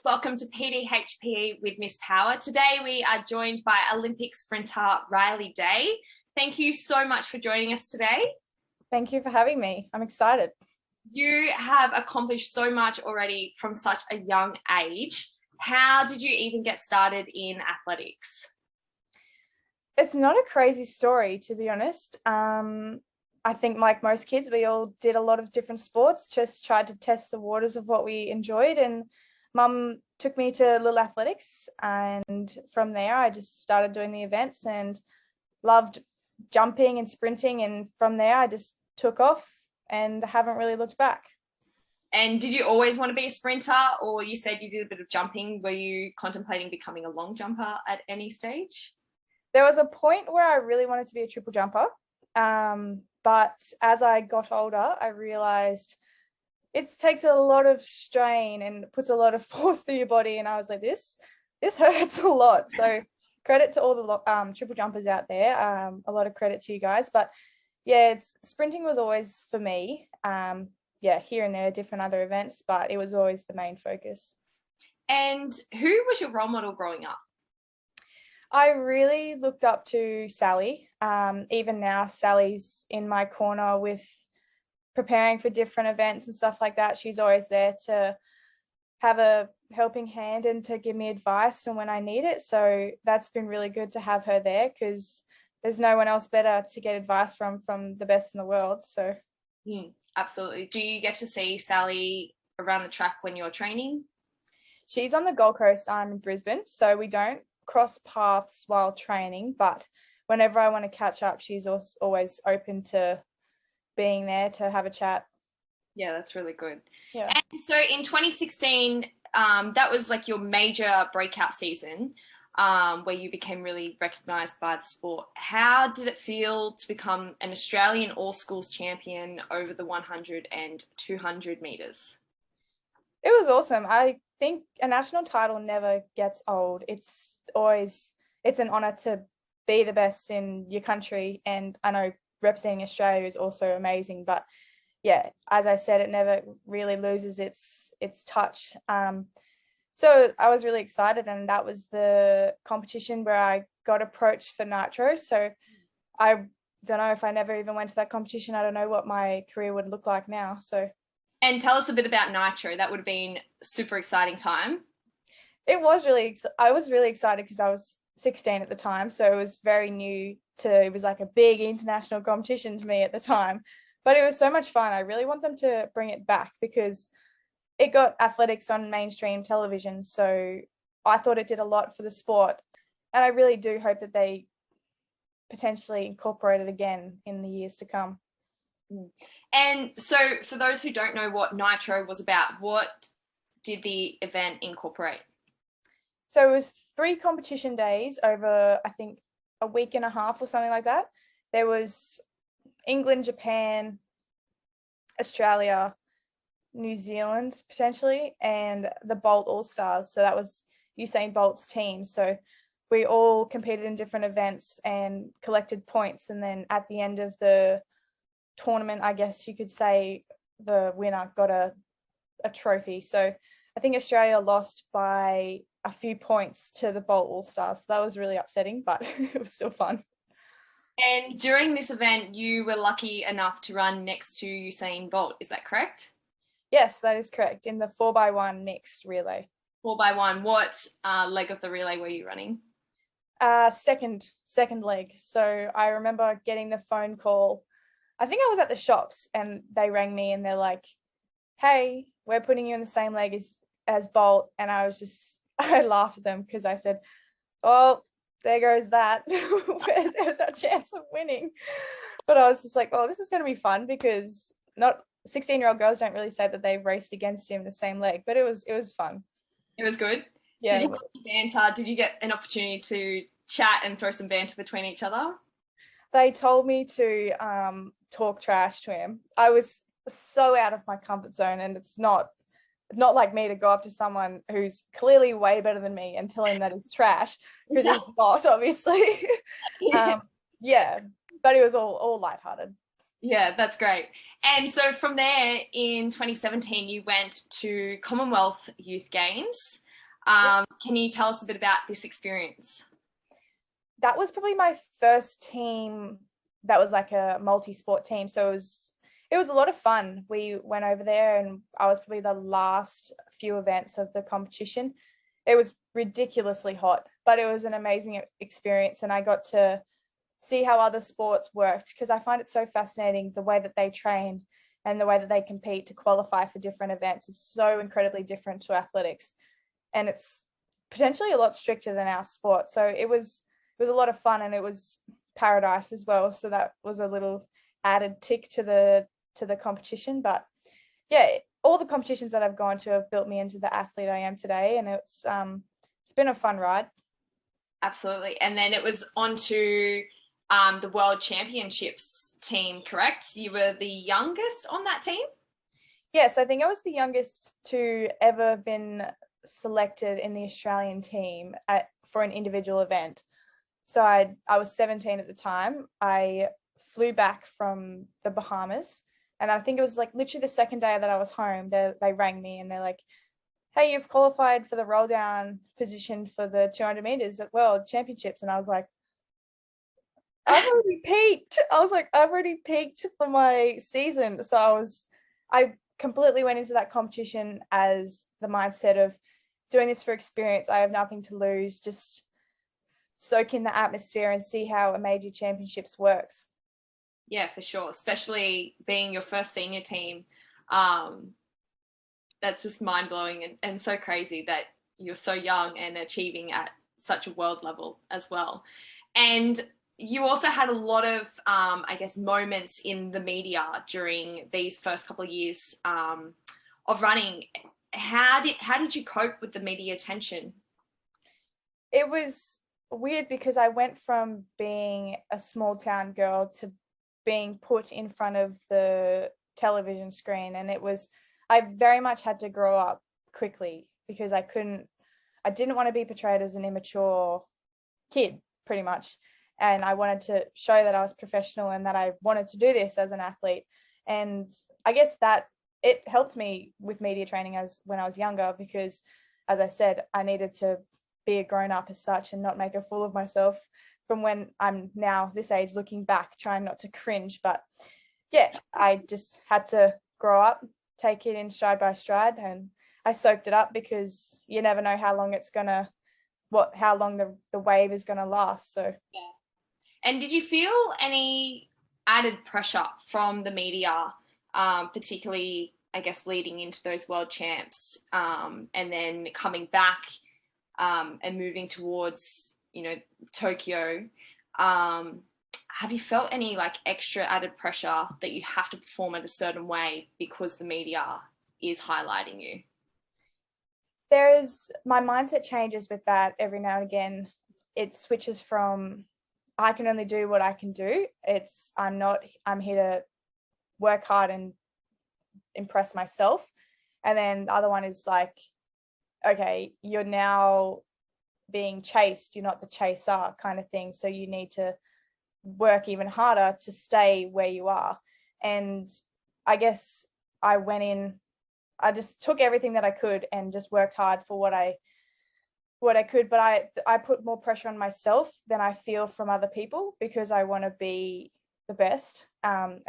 welcome to PDHPE with Miss Power. Today we are joined by Olympic sprinter Riley Day. Thank you so much for joining us today. Thank you for having me. I'm excited. You have accomplished so much already from such a young age. How did you even get started in athletics? It's not a crazy story, to be honest. I think like most kids, we all did a lot of different sports, just tried to test the waters of what we enjoyed. And Mum took me to Little Athletics. And from there, I just started doing the events and loved jumping and sprinting. And from there, I just took off and haven't really looked back. And did you always want to be a sprinter, or you said you did a bit of jumping? Were you contemplating becoming a long jumper at any stage? There was a point where I really wanted to be a triple jumper. But as I got older, I realized it takes a lot of strain and puts a lot of force through your body. And I was like, this hurts a lot. So credit to all the triple jumpers out there. A lot of credit to you guys. But yeah, sprinting was always for me. Here and there, different other events, but it was always the main focus. And who was your role model growing up? I really looked up to Sally. Even now, Sally's in my corner with preparing for different events and stuff like that. She's always there to have a helping hand and to give me advice and when I need it. So that's been really good to have her there, because there's no one else better to get advice from the best in the world. So absolutely. Do you get to see Sally around the track when you're training? She's on the Gold Coast. I'm in Brisbane, so we don't cross paths while training, but whenever I want to catch up, she's always open to being there to have a chat. Yeah, that's really good. Yeah. And so in 2016, that was like your major breakout season, where you became really recognised by the sport. How did it feel to become an Australian all-schools champion over the 100 and 200 metres? It was awesome. I think a national title never gets old. It's an honour to be the best in your country, and I know representing Australia is also amazing, but yeah, as I said, it never really loses its touch. So I was really excited, and that was the competition where I got approached for Nitro. So I don't know, if I never even went to that competition, I don't know what my career would look like now. And tell us a bit about Nitro. That would have been a super exciting time. I was really excited because I was 16 at the time, so it was very new it was like a big international competition to me at the time, but it was so much fun. I really want them to bring it back because it got athletics on mainstream television, so I thought it did a lot for the sport, and I really do hope that they potentially incorporate it again in the years to come. And so for those who don't know what Nitro was about, what did the event incorporate? So it was 3 competition days over, I think, a week and a half or something like that. There was England, Japan, Australia, New Zealand potentially, and the Bolt All-Stars. So that was Usain Bolt's team. So we all competed in different events and collected points. And then at the end of the tournament, I guess you could say, the winner got a trophy. So I think Australia lost by a few points to the Bolt All-Stars. So that was really upsetting, but it was still fun. And during this event, you were lucky enough to run next to Usain Bolt. Is that correct? Yes, that is correct. In the 4x1 mixed relay. 4x1. What leg of the relay were you running? Second leg. So I remember getting the phone call. I think I was at the shops and they rang me and they're like, "Hey, we're putting you in the same leg as Bolt." And I laughed at them because I said, "Oh, there goes that." There's our chance of winning. But I was just like, "Oh, this is going to be fun," because not 16-year-old girls don't really say that they've raced against him the same leg, but it was fun. It was good. Yeah. Did you have banter? Did you get an opportunity to chat and throw some banter between each other? They told me to talk trash to him. I was so out of my comfort zone, and it's not like me to go up to someone who's clearly way better than me and tell him that he's trash, because he's not, obviously. But it was all lighthearted. Yeah, that's great. And so from there in 2017, you went to Commonwealth Youth Games. Can you tell us a bit about this experience? That was probably my first team that was like a multi-sport team. So it was a lot of fun. We went over there and I was probably the last few events of the competition. It was ridiculously hot, but it was an amazing experience. And I got to see how other sports worked because I find it so fascinating the way that they train and the way that they compete to qualify for different events is so incredibly different to athletics. And it's potentially a lot stricter than our sport. So it was a lot of fun and it was paradise as well. So that was a little added tick to the competition. But yeah, all the competitions that I've gone to have built me into the athlete I am today, and it's been a fun ride. Absolutely. And then it was on to the World Championships team, correct? You were the youngest on that team? Yes, I think I was the youngest to ever been selected in the Australian team for an individual event. So I was 17 at the time. I flew back from the Bahamas, and I think it was like literally the second day that I was home, they rang me and they're like, hey, you've qualified for the roll down position for the 200 meters at World Championships. And I was like, I've already peaked. I was like, I've already peaked for my season. So I completely went into that competition as the mindset of doing this for experience. I have nothing to lose. Just soak in the atmosphere and see how a major championships works. Yeah, for sure. Especially being your first senior team. Um, that's just mind blowing and so crazy that you're so young and achieving at such a world level as well. And you also had a lot of, I guess, moments in the media during these first couple of years of running. How did you cope with the media attention? It was weird because I went from being a small town girl to being put in front of the television screen, and I very much had to grow up quickly because I didn't want to be portrayed as an immature kid pretty much, and I wanted to show that I was professional and that I wanted to do this as an athlete. And I guess that it helped me with media training as when I was younger, because as I said, I needed to be a grown up as such and not make a fool of myself from when I'm now this age looking back, trying not to cringe. But yeah, I just had to grow up, take it in stride by stride, and I soaked it up because you never know how long how long the wave is gonna last. So Yeah. And did you feel any added pressure from the media, particularly, I guess, leading into those world champs, and then coming back and moving towards, Tokyo? Have you felt any like extra added pressure that you have to perform in a certain way because the media is highlighting you? my mindset changes with that every now and again. It switches from I can only do what I can do. I'm here to work hard and impress myself. And then the other one is like, okay, you're now being chased, you're not the chaser kind of thing. So you need to work even harder to stay where you are. And I guess I just took everything that I could and just worked hard for what I could. But I put more pressure on myself than I feel from other people because I want to be the best. And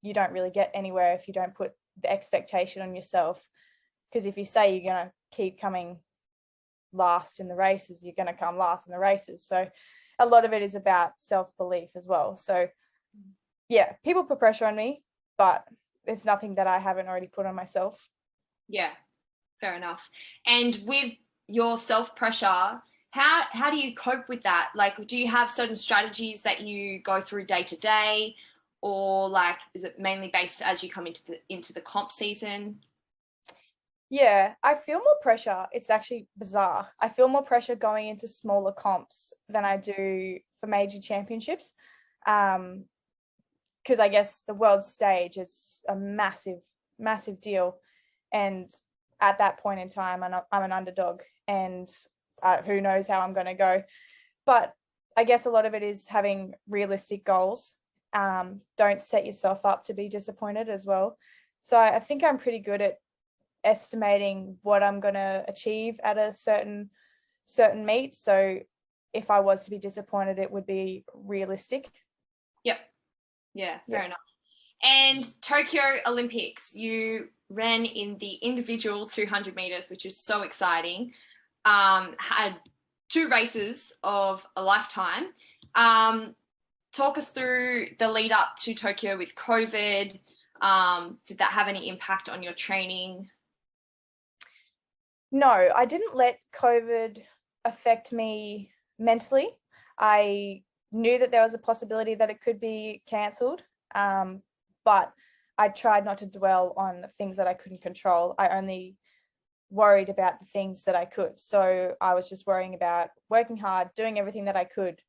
you don't really get anywhere if you don't put the expectation on yourself. Because if you say you're going to keep coming last in the races, you're going to come last in the races. So a lot of it is about self-belief as well. So yeah, people put pressure on me, but it's nothing that I haven't already put on myself. Yeah, fair enough. And with your self pressure, how do you cope with that? Like, do you have certain strategies that you go through day to day, or like is it mainly based as you come into the comp season? Yeah, I feel more pressure. It's actually bizarre. I feel more pressure going into smaller comps than I do for major championships. Because I guess the world stage is a massive, massive deal. And at that point in time, I'm an underdog, and who knows how I'm going to go. But I guess a lot of it is having realistic goals. Don't set yourself up to be disappointed as well. So I think I'm pretty good at estimating what I'm going to achieve at a certain meet. So if I was to be disappointed, it would be realistic. Yep. Yeah, fair enough. And Tokyo Olympics, you ran in the individual 200 meters, which is so exciting. Had 2 races of a lifetime. Talk us through the lead up to Tokyo with COVID. Did that have any impact on your training? No, I didn't let COVID affect me mentally. I knew that there was a possibility that it could be cancelled, but I tried not to dwell on the things that I couldn't control. I only worried about the things that I could. So I was just worrying about working hard, doing everything that I could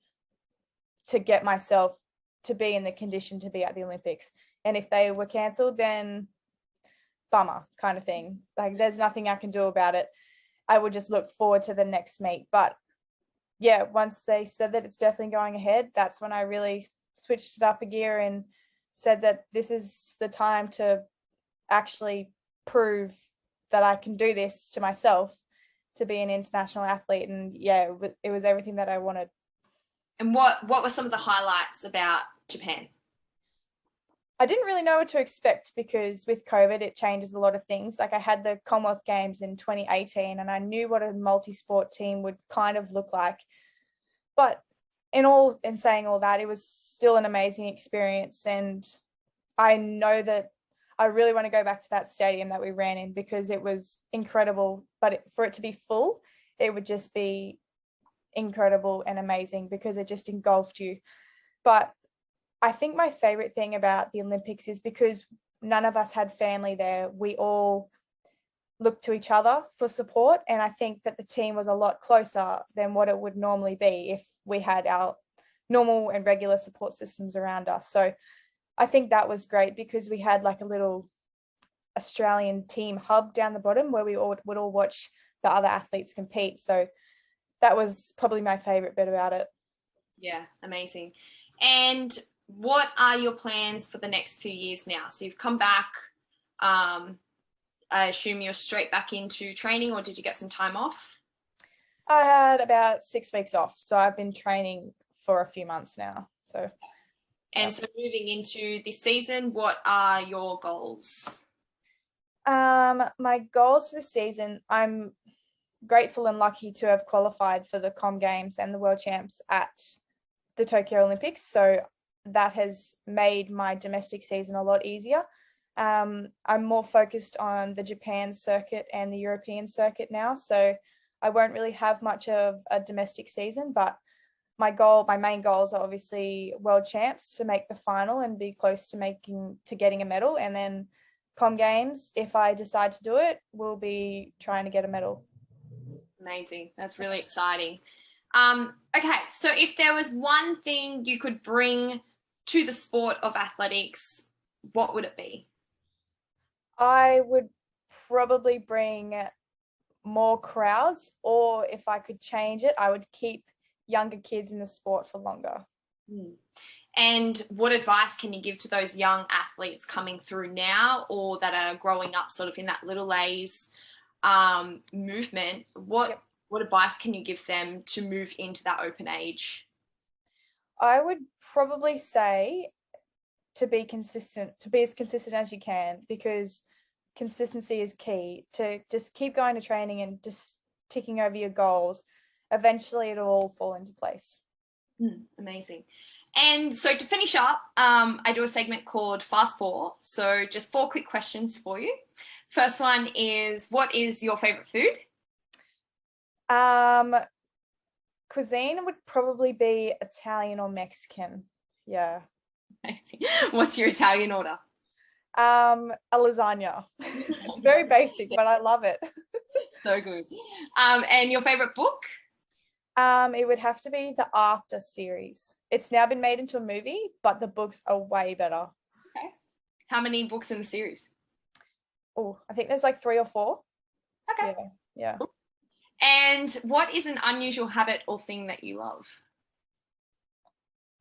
to get myself to be in the condition to be at the Olympics. And if they were cancelled, then bummer kind of thing. Like, there's nothing I can do about it. I would just look forward to the next meet. But yeah, once they said that it's definitely going ahead, that's when I really switched it up a gear and said that this is the time to actually prove that I can do this to myself, to be an international athlete. And yeah, it was everything that I wanted. And what were some of the highlights about Japan? I didn't really know what to expect because with COVID, it changes a lot of things. Like, I had the Commonwealth Games in 2018 and I knew what a multi-sport team would kind of look like. But in saying all that, it was still an amazing experience. And I know that I really want to go back to that stadium that we ran in because it was incredible. But for it to be full, it would just be incredible and amazing because it just engulfed you. But I think my favorite thing about the Olympics is because none of us had family there. We all looked to each other for support. And I think that the team was a lot closer than what it would normally be if we had our normal and regular support systems around us. So I think that was great because we had like a little Australian team hub down the bottom where we all would all watch the other athletes compete. So that was probably my favorite bit about it. Yeah, amazing. And what are your plans for the next few years now? So you've come back, I assume you're straight back into training, or did you get some time off? I had about 6 weeks off, so I've been training for a few months now. So so moving into this season, what are your goals? My goals for this season, I'm grateful and lucky to have qualified for the Com Games and the World Champs at the Tokyo Olympics. So that has made my domestic season a lot easier. I'm more focused on the Japan circuit and the European circuit now. So I won't really have much of a domestic season, but my main goals are obviously World Champs, to make the final and be close to getting a medal. And then Com Games, if I decide to do it, we'll be trying to get a medal. Amazing. That's really exciting. Okay, so if there was one thing you could bring to the sport of athletics, what would it be? I would probably bring more crowds, or if I could change it, I would keep younger kids in the sport for longer. And what advice can you give to those young athletes coming through now, or that are growing up sort of in that Little A's movement? What advice can you give them to move into that open age? I would probably say to be consistent, to be as consistent as you can, because consistency is key. To just keep going to training and just ticking over your goals. Eventually it'll all fall into place. Amazing. And so to finish up, I do a segment called Fast Four. So just 4 quick questions for you. First one is, what is your favorite food? Cuisine would probably be Italian or Mexican. Yeah. Amazing. What's your Italian order? A lasagna. It's very basic, but I love it. So good. And your favorite book? It would have to be the After series. It's now been made into a movie, but the books are way better. Okay. How many books in the series? Oh, I think there's like 3 or 4. Okay. Yeah. And what is an unusual habit or thing that you love?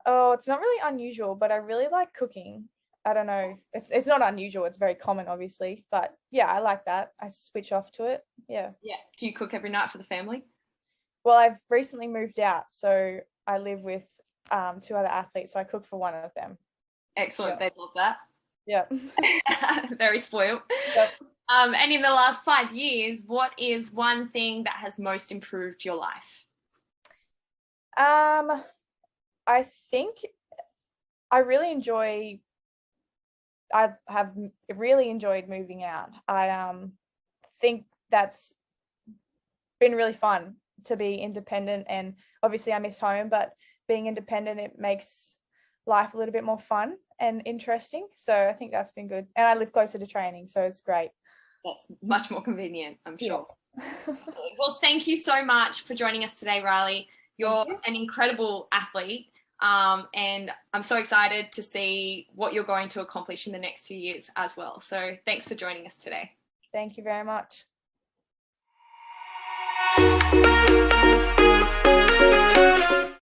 Oh, it's not really unusual, but I really like cooking. I don't know. It's not unusual. It's very common, obviously. But yeah, I like that. I switch off to it. Yeah. Yeah. Do you cook every night for the family? Well, I've recently moved out, so I live with 2 other athletes. So I cook for one of them. Excellent. Yeah. They love that. Yeah. Very spoiled. Yep. And in the last 5 years, what is one thing that has most improved your life? I think I really enjoy. I have really enjoyed moving out. I think that's been really fun to be independent, and obviously I miss home, but being independent, it makes life a little bit more fun and interesting. So I think that's been good. And I live closer to training, so it's great. That's much more convenient, I'm sure. Yeah. Well, thank you so much for joining us today, Riley. You're an incredible athlete. And I'm so excited to see what you're going to accomplish in the next few years as well. So thanks for joining us today. Thank you very much.